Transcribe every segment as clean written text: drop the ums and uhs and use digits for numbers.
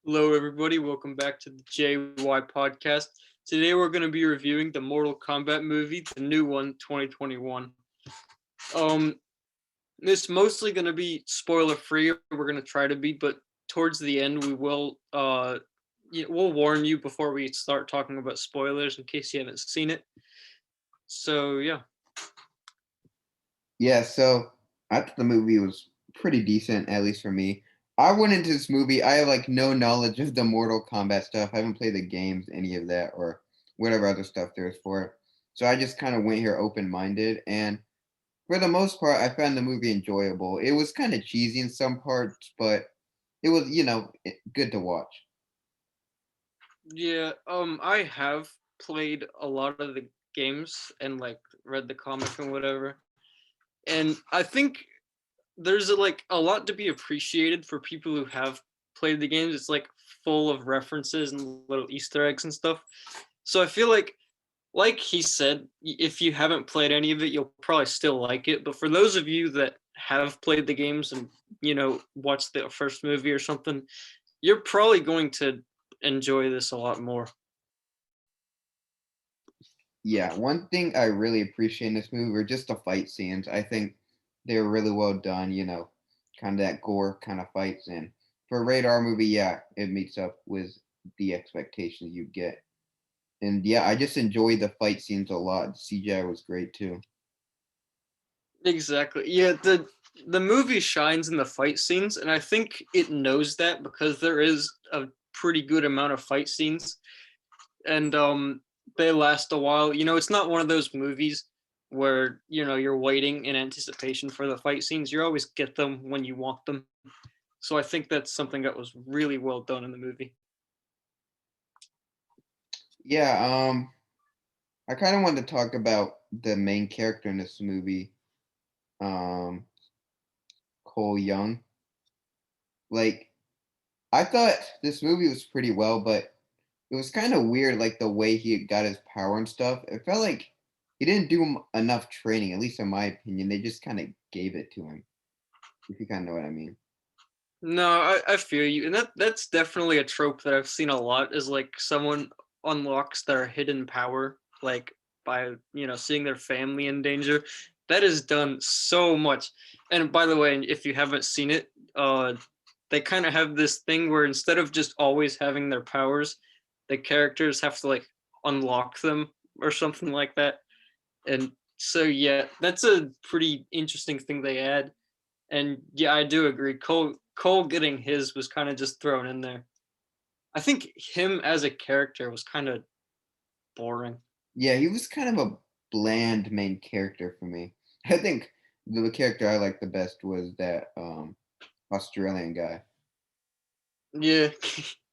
Hello, everybody. Welcome back to the JY podcast. Today, we're going to be reviewing the Mortal Kombat movie, the new one, 2021. Um, this mostly going to be spoiler free. We're going to try to be, but towards the end, we'll warn you before we start talking about spoilers in case you haven't seen it. So yeah. Yeah, so I thought the movie was pretty decent, at least for me. I went into this movie, I have like no knowledge of the Mortal Kombat stuff. I haven't played the games, any of that, or whatever other stuff there is for it. So I just kind of went here open minded. And for the most part, I found the movie enjoyable. It was kind of cheesy in some parts, but it was, good to watch. Yeah, I have played a lot of the games and like read the comic and whatever. And I think there's a lot to be appreciated for people who have played the games. It's like full of references and little Easter eggs and stuff. So I feel like he said, if you haven't played any of it, you'll probably still like it. But for those of you that have played the games and watched the first movie or something, you're probably going to enjoy this a lot more. Yeah, one thing I really appreciate in this movie were just the fight scenes. I think they were really well done, kind of that gore kind of fights. And for a radar movie, yeah, it meets up with the expectations you get. And yeah, I just enjoyed the fight scenes a lot. The CGI was great too. Exactly. Yeah, the movie shines in the fight scenes, and I think it knows that because there is a pretty good amount of fight scenes, and they last a while. It's not one of those movies where you're waiting in anticipation for the fight scenes. You always get them when you want them. So I think that's something that was really well done in the movie. Yeah, I kind of wanted to talk about the main character in this movie, um, Cole Young. Like, I thought this movie was pretty well, but it was kind of weird, like the way he got his power and stuff. It felt like he didn't do enough training, at least in my opinion. They just kind of gave it to him, if you kind of know what I mean. No, I feel you, and that's definitely a trope that I've seen a lot. Is like someone unlocks their hidden power, like by seeing their family in danger. That is done so much. And by the way, if you haven't seen it, they kind of have this thing where instead of just always having their powers, the characters have to like unlock them or something like that. And so yeah, that's a pretty interesting thing they add. And yeah, I do agree. Cole getting his was kind of just thrown in there. I think him as a character was kind of boring. Yeah, he was kind of a bland main character for me. I think the character I liked the best was that Australian guy. Yeah,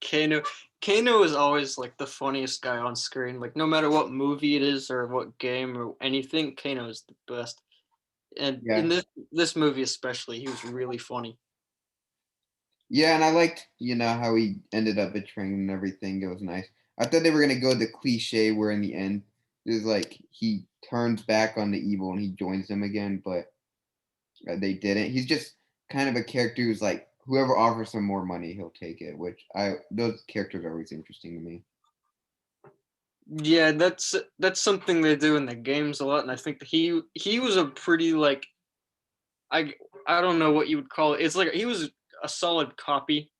Kano. Kano is always like the funniest guy on screen. Like no matter what movie it is or what game or anything, Kano is the best. And in Yeah. this movie especially, he was really funny. Yeah, and I liked, how he ended up betraying and everything. It was nice. I thought they were gonna go the cliche where in the end it's like he turns back on the evil and he joins them again, but they didn't. He's just kind of a character who's like whoever offers him more money, he'll take it. Which I those characters are always interesting to me. Yeah, that's something they do in the games a lot, and I think he was a pretty like I I don't know what you would call it. It's like he was a solid copy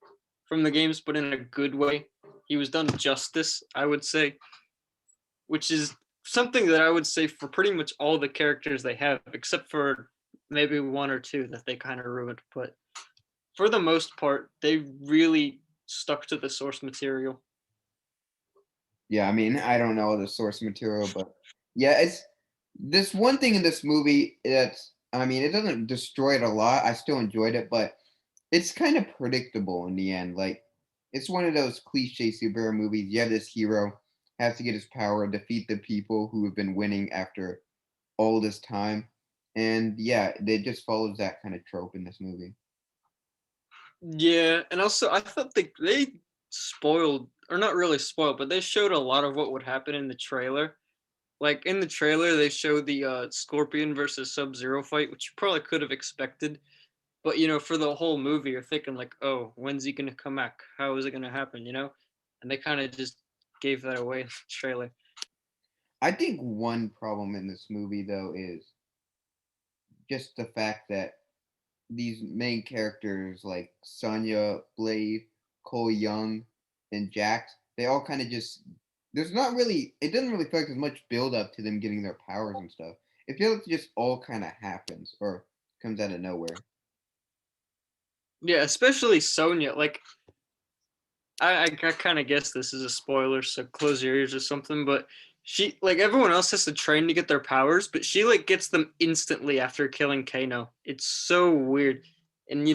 from the games, but in a good way. He was done justice, I would say, which is something that I would say for pretty much all the characters they have, except for maybe one or two that they kind of ruined. But for the most part, they really stuck to the source material. Yeah, I mean, I don't know the source material, but yeah, it's this one thing in this movie that's I mean, it doesn't destroy it a lot. I still enjoyed it, but it's kind of predictable in the end. Like it's one of those cliche superhero movies. You have this hero has to get his power, defeat the people who have been winning after all this time. And yeah, it just follows that kind of trope in this movie. Yeah, and also I thought they spoiled, or not really spoiled, but they showed a lot of what would happen in the trailer. Like in the trailer, they showed the Scorpion versus Sub Zero fight, which you probably could have expected. But for the whole movie, you're thinking like, oh, when's he gonna come back? How is it gonna happen? And they kind of just gave that away in the trailer. I think one problem in this movie though is just the fact that these main characters like Sonya, Blade, Cole Young, and Jax, they all kind of just there's not really it doesn't really feel like there's much build up to them getting their powers and stuff. It feels like it just all kind of happens or comes out of nowhere. Yeah, especially Sonya. Like, I kind of guess this is a spoiler, so close your ears or something. But she, like everyone else, has to train to get their powers, but she like gets them instantly after killing Kano. It's so weird, and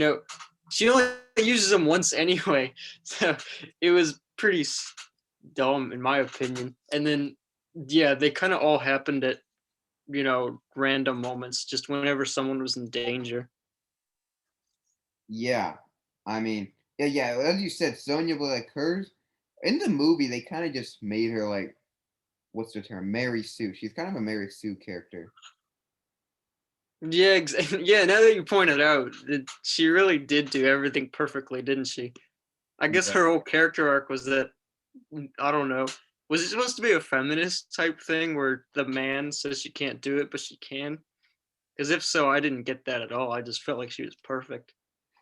she only uses them once anyway, so it was pretty dumb in my opinion. And then yeah, they kind of all happened at random moments, just whenever someone was in danger. Yeah, I mean, yeah. As you said, Sonya, but like hers in the movie, they kind of just made her like what's the term, Mary Sue. She's kind of a Mary Sue character. Yeah, yeah. Now that you pointed out, she really did do everything perfectly, didn't she? I guess Yeah. her whole character arc was that I don't know. Was it supposed to be a feminist type thing where the man says she can't do it, but she can? Because if so, I didn't get that at all. I just felt like she was perfect.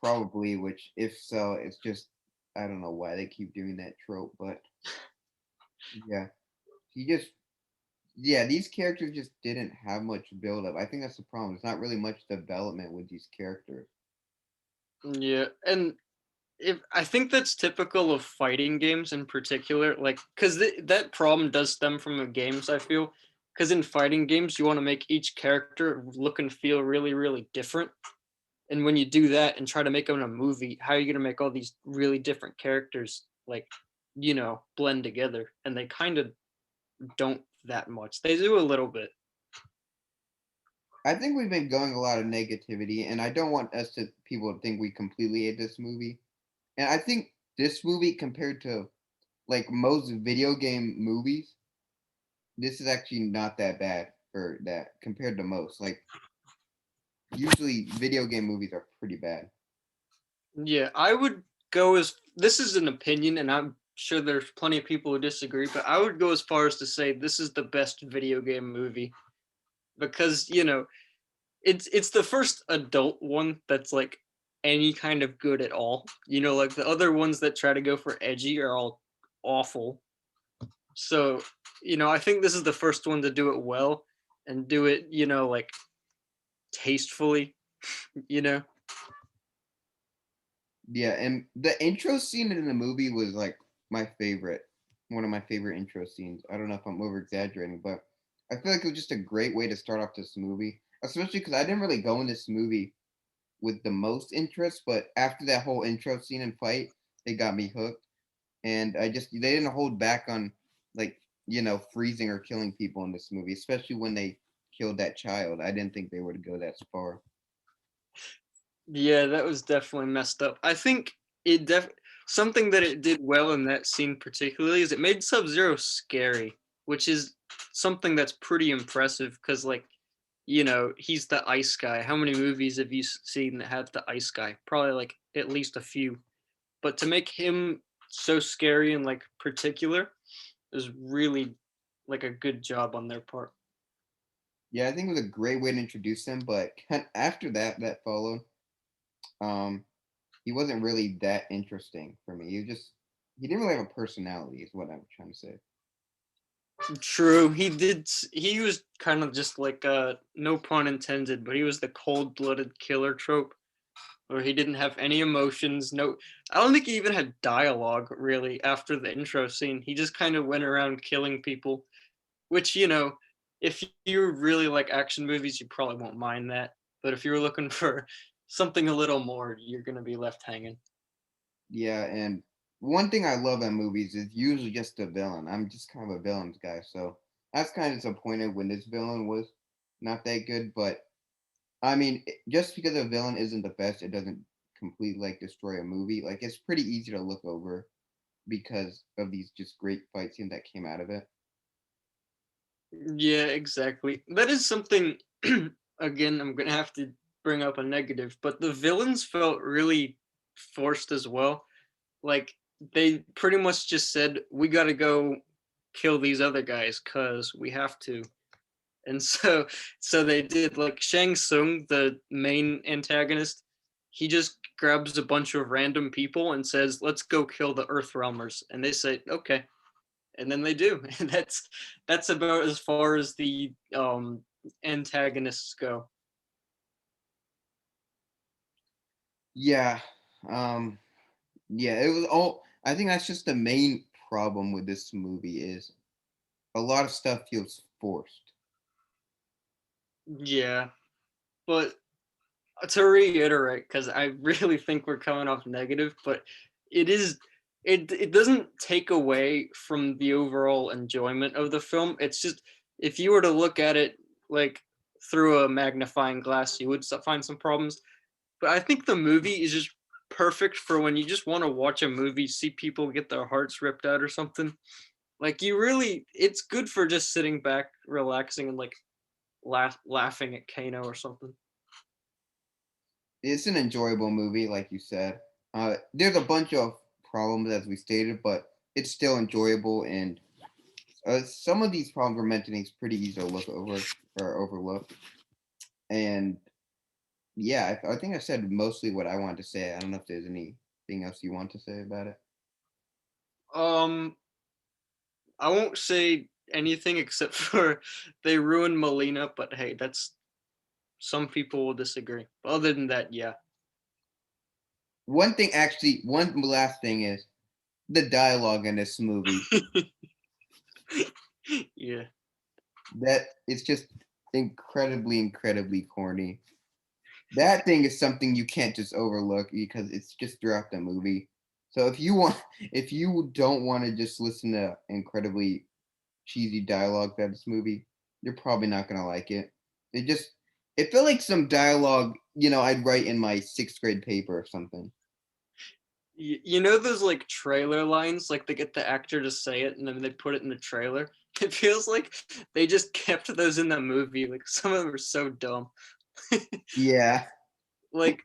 Probably, which if so, it's just I don't know why they keep doing that trope, but yeah, he just yeah, these characters just didn't have much build up. I think that's the problem. There's not really much development with these characters. Yeah, and if I think that's typical of fighting games in particular, like because that problem does stem from the games. I feel because in fighting games you want to make each character look and feel really, really different. And when you do that and try to make them in a movie, how are you going to make all these really different characters like blend together? And they kind of don't that much. They do a little bit. I think we've been going a lot of negativity, and I don't want us to people to think we completely hate this movie. And I think this movie compared to like most video game movies, this is actually not that bad for that compared to most. Like usually video game movies are pretty bad. Yeah, I would go as this is an opinion, and I'm sure there's plenty of people who disagree, but I would go as far as to say this is the best video game movie because it's the first adult one that's like any kind of good at all. Like the other ones that try to go for edgy are all awful. So I think this is the first one to do it well and do it like tastefully. You know. Yeah, and the intro scene in the movie was like my favorite, one of my favorite intro scenes. I don't know if I'm over exaggerating, but I feel like it was just a great way to start off this movie, especially because I didn't really go in this movie with the most interest, but after that whole intro scene and fight, they got me hooked, and I just they didn't hold back on like freezing or killing people in this movie, especially when they killed that child. I didn't think they would go that far. Yeah, that was definitely messed up. I think it def something that it did well in that scene particularly is it made Sub-Zero scary, which is something that's pretty impressive because he's the ice guy. How many movies have you seen that have the ice guy? Probably like at least a few. But to make him so scary and like particular is really like a good job on their part. Yeah, I think it was a great way to introduce him, but after that followed, um, he wasn't really that interesting for me. He didn't really have a personality, is what I'm trying to say. True, he did. He was kind of just like no pun intended, but he was the cold-blooded killer trope, where he didn't have any emotions. No, I don't think he even had dialogue really after the intro scene. He just kind of went around killing people, which if you really like action movies, you probably won't mind that. But if you're looking for something a little more, you're gonna be left hanging. Yeah, and one thing I love in movies is usually just the villain. I'm just kind of a villains guy, so I was kind of disappointed when this villain was not that good. But I mean, just because a villain isn't the best, it doesn't completely like destroy a movie. Like it's pretty easy to look over because of these just great fight scenes that came out of it. Yeah, exactly. That is something. Again, I'm gonna have to bring up a negative, but the villains felt really forced as well. Like they pretty much just said, "We got to go kill these other guys cuz we have to." And so they did. Like Shang Tsung, the main antagonist, he just grabs a bunch of random people and says, "Let's go kill the Earthrealmers." And they say, "Okay." And then they do. And that's about as far as the antagonists go. Yeah. Um, yeah, it was all I think that's just the main problem with this movie is a lot of stuff feels forced. Yeah. But to reiterate, because I really think we're coming off negative, but it is it doesn't take away from the overall enjoyment of the film. It's just if you were to look at it like through a magnifying glass, you would find some problems. But I think the movie is just perfect for when you just want to watch a movie, see people get their hearts ripped out or something. Like you really, it's good for just sitting back, relaxing, and like laughing at Kano or something. It's an enjoyable movie, like you said. There's a bunch of problems as we stated, but it's still enjoyable. And some of these problems we're mentioning is pretty easy to look over or overlook. And yeah, I think I said mostly what I wanted to say. I don't know if there's anything else you want to say about it. Um, I won't say anything except for they ruined Melina, but hey, that's some people will disagree. But other than that, yeah. One thing, actually, one last thing is the dialogue in this movie. Yeah. That it's just incredibly, incredibly corny. That thing is something you can't just overlook because it's just throughout the movie. So if you don't want to just listen to incredibly cheesy dialogue about this movie, you're probably not gonna like it. It felt like some dialogue, I'd write in my sixth grade paper or something. You know those like trailer lines, like they get the actor to say it and then they put it in the trailer. It feels like they just kept those in the movie. Like some of them are so dumb. Yeah. Like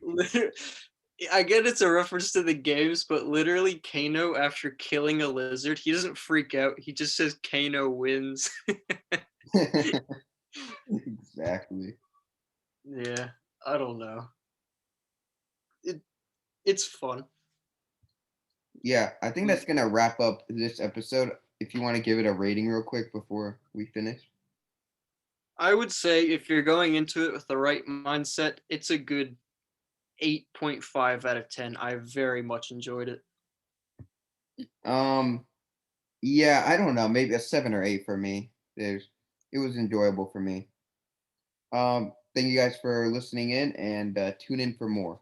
I get it's a reference to the games, but literally Kano after killing a lizard, he doesn't freak out. He just says Kano wins. Exactly. Yeah, I don't know. It it's fun. Yeah, I think that's gonna wrap up this episode. If you want to give it a rating real quick before we finish. I would say if you're going into it with the right mindset, it's a good 8.5 out of 10. I very much enjoyed it. Um, yeah, I don't know, maybe a 7 or 8 for me. It was enjoyable for me. Thank you guys for listening in and tune in for more.